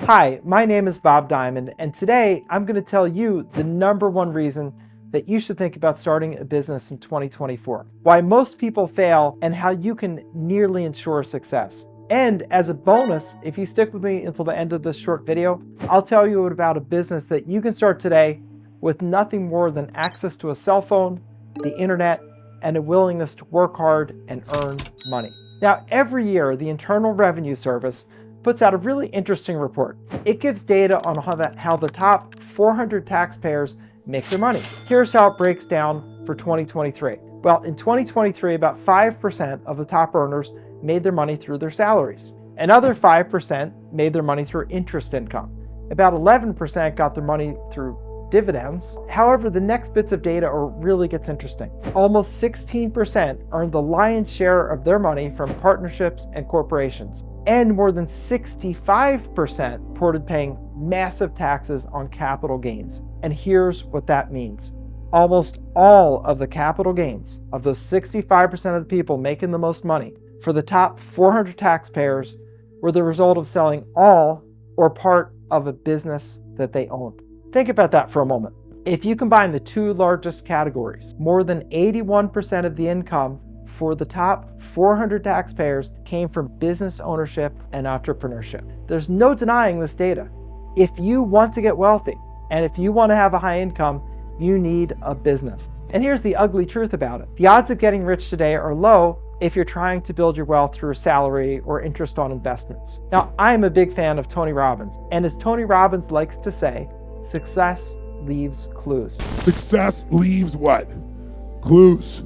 Hi, my name is Bob Diamond, and today I'm going to tell you the #1 reason that you should think about starting a business in 2024, why most people fail, and how you can nearly ensure success. And as a bonus, if you stick with me until the end of this short video, I'll tell you about a business that you can start today with nothing more than access to a cell phone, the internet, and a willingness to work hard and earn money. Now, every year, the Internal Revenue Service puts out a really interesting report. It gives data on how the top 400 taxpayers make their money. Here's how it breaks down for 2023. Well, in 2023, about 5% of the top earners made their money through their salaries. Another 5% made their money through interest income. About 11% got their money through dividends. However, the next bits of data really gets interesting. Almost 16% earned the lion's share of their money from partnerships and corporations. And more than 65% reported paying massive taxes on capital gains. And here's what that means. Almost all of the capital gains of those 65% of the people making the most money for the top 400 taxpayers were the result of selling all or part of a business that they owned. Think about that for a moment. If you combine the two largest categories, more than 81% of the income for the top 400 taxpayers came from business ownership and entrepreneurship. There's no denying this data. If you want to get wealthy, and if you want to have a high income, you need a business. And here's the ugly truth about it. The odds of getting rich today are low if you're trying to build your wealth through a salary or interest on investments. Now, I'm a big fan of Tony Robbins, and as Tony Robbins likes to say, success leaves clues. Success leaves what? Clues.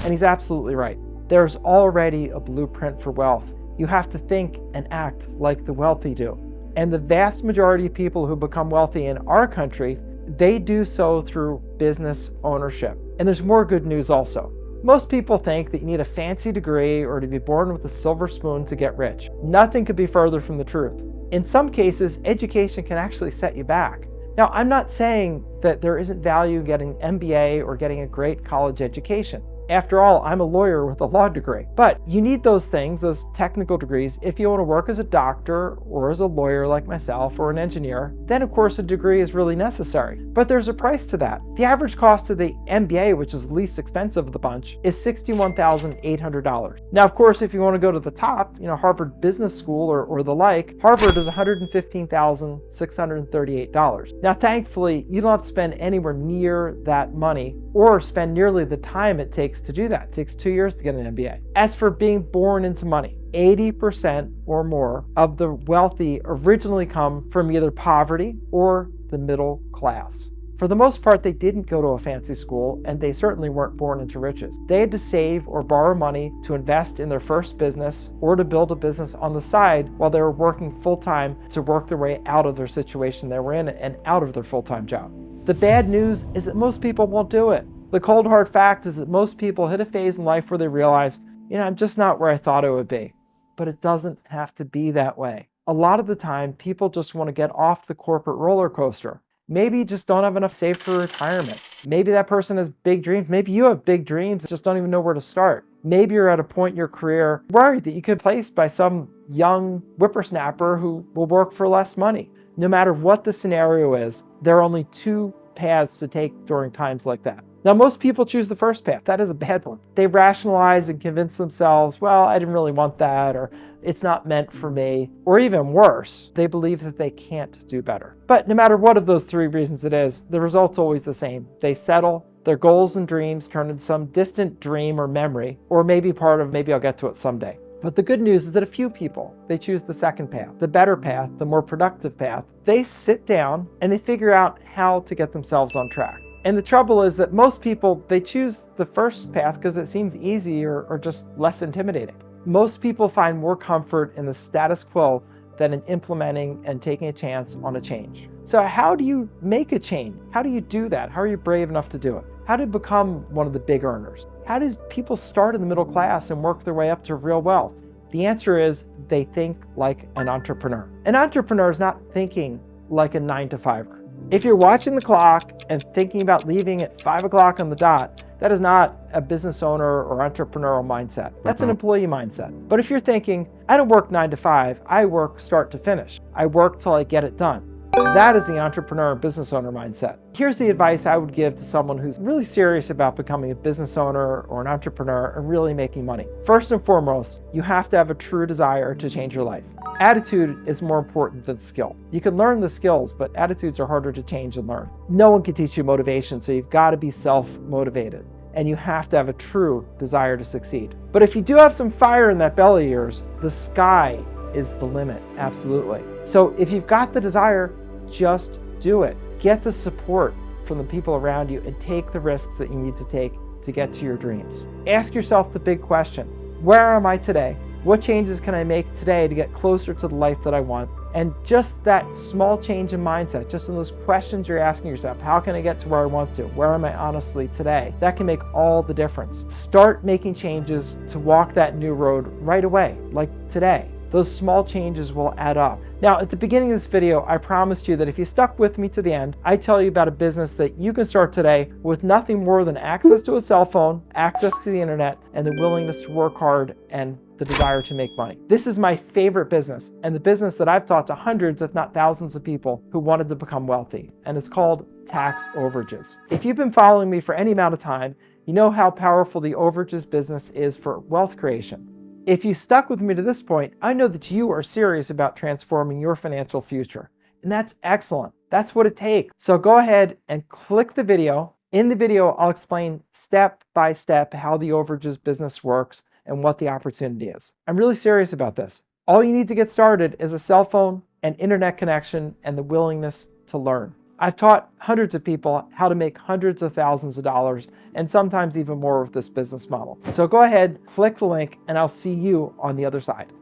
And he's absolutely right. There's already a blueprint for wealth. You have to think and act like the wealthy do. And the vast majority of people who become wealthy in our country, they do so through business ownership. And there's more good news also. Most people think that you need a fancy degree or to be born with a silver spoon to get rich. Nothing could be further from the truth. In some cases, education can actually set you back. Now, I'm not saying that there isn't value in getting an MBA or getting a great college education. After all, I'm a lawyer with a law degree. But you need those things, those technical degrees, if you want to work as a doctor or as a lawyer like myself or an engineer, then of course a degree is really necessary. But there's a price to that. The average cost of the MBA, which is the least expensive of the bunch, is $61,800. Now, of course, if you want to go to the top, Harvard Business School or the like, Harvard is $115,638. Now, thankfully, you don't have to spend anywhere near that money or spend nearly the time it takes to do that. It takes 2 years to get an MBA. As for being born into money, 80% or more of the wealthy originally come from either poverty or the middle class. For the most part, they didn't go to a fancy school, and they certainly weren't born into riches. They had to save or borrow money to invest in their first business or to build a business on the side while they were working full-time to work their way out of their situation they were in and out of their full-time job. The bad news is that most people won't do it. The cold hard fact is that most people hit a phase in life where they realize, I'm just not where I thought I would be. But it doesn't have to be that way. A lot of the time, people just want to get off the corporate roller coaster. Maybe you just don't have enough saved for retirement. Maybe that person has big dreams. Maybe you have big dreams, just don't even know where to start. Maybe you're at a point in your career worried that you could be replaced by some young whippersnapper who will work for less money. No matter what the scenario is, there are only two paths to take during times like that. Now, most people choose the first path. That is a bad one. They rationalize and convince themselves, well, I didn't really want that, or it's not meant for me. Or even worse, they believe that they can't do better. But no matter what of those three reasons it is, the result's always the same. They settle, their goals and dreams turn into some distant dream or memory, or maybe part of maybe I'll get to it someday. But the good news is that a few people, they choose the second path, the better path, the more productive path. They sit down and they figure out how to get themselves on track. And the trouble is that most people, they choose the first path because it seems easy or just less intimidating. Most people find more comfort in the status quo than in implementing and taking a chance on a change. So how do you make a change? How do you do that? How are you brave enough to do it? How to become one of the big earners? How do people start in the middle class and work their way up to real wealth? The answer is they think like an entrepreneur. An entrepreneur is not thinking like a 9-to-5er. If you're watching the clock and thinking about leaving at 5 o'clock on the dot, That is not a business owner or entrepreneurial mindset. That's an employee mindset. But if you're thinking, I don't work 9 to 5, I work start to finish. I work till I get it done. That is the entrepreneur and business owner mindset. Here's the advice I would give to someone who's really serious about becoming a business owner or an entrepreneur and really making money. First and foremost, you have to have a true desire to change your life. Attitude is more important than skill. You can learn the skills, but attitudes are harder to change and learn. No one can teach you motivation, so you've got to be self-motivated. And you have to have a true desire to succeed. But if you do have some fire in that belly of yours, the sky is the limit, absolutely. So if you've got the desire, just do it. Get the support from the people around you and take the risks that you need to take to get to your dreams. Ask yourself the big question: where am I today? What changes can I make today to get closer to the life that I want? And just that small change in mindset, just in those questions you're asking yourself, how can I get to where I want to? Where am I honestly today? That can make all the difference. Start making changes to walk that new road right away, like today. Those small changes will add up. Now, at the beginning of this video, I promised you that if you stuck with me to the end, I'd tell you about a business that you can start today with nothing more than access to a cell phone, access to the internet, and the willingness to work hard and the desire to make money. This is my favorite business, and the business that I've taught to hundreds, if not thousands of people who wanted to become wealthy, and it's called tax overages. If you've been following me for any amount of time, you know how powerful the overages business is for wealth creation. If you stuck with me to this point, I know that you are serious about transforming your financial future. And that's excellent. That's what it takes. So go ahead and click the video. In the video, I'll explain step by step how the overages business works and what the opportunity is. I'm really serious about this. All you need to get started is a cell phone, an internet connection, and the willingness to learn. I've taught hundreds of people how to make hundreds of thousands of dollars and sometimes even more with this business model. So go ahead, click the link, and I'll see you on the other side.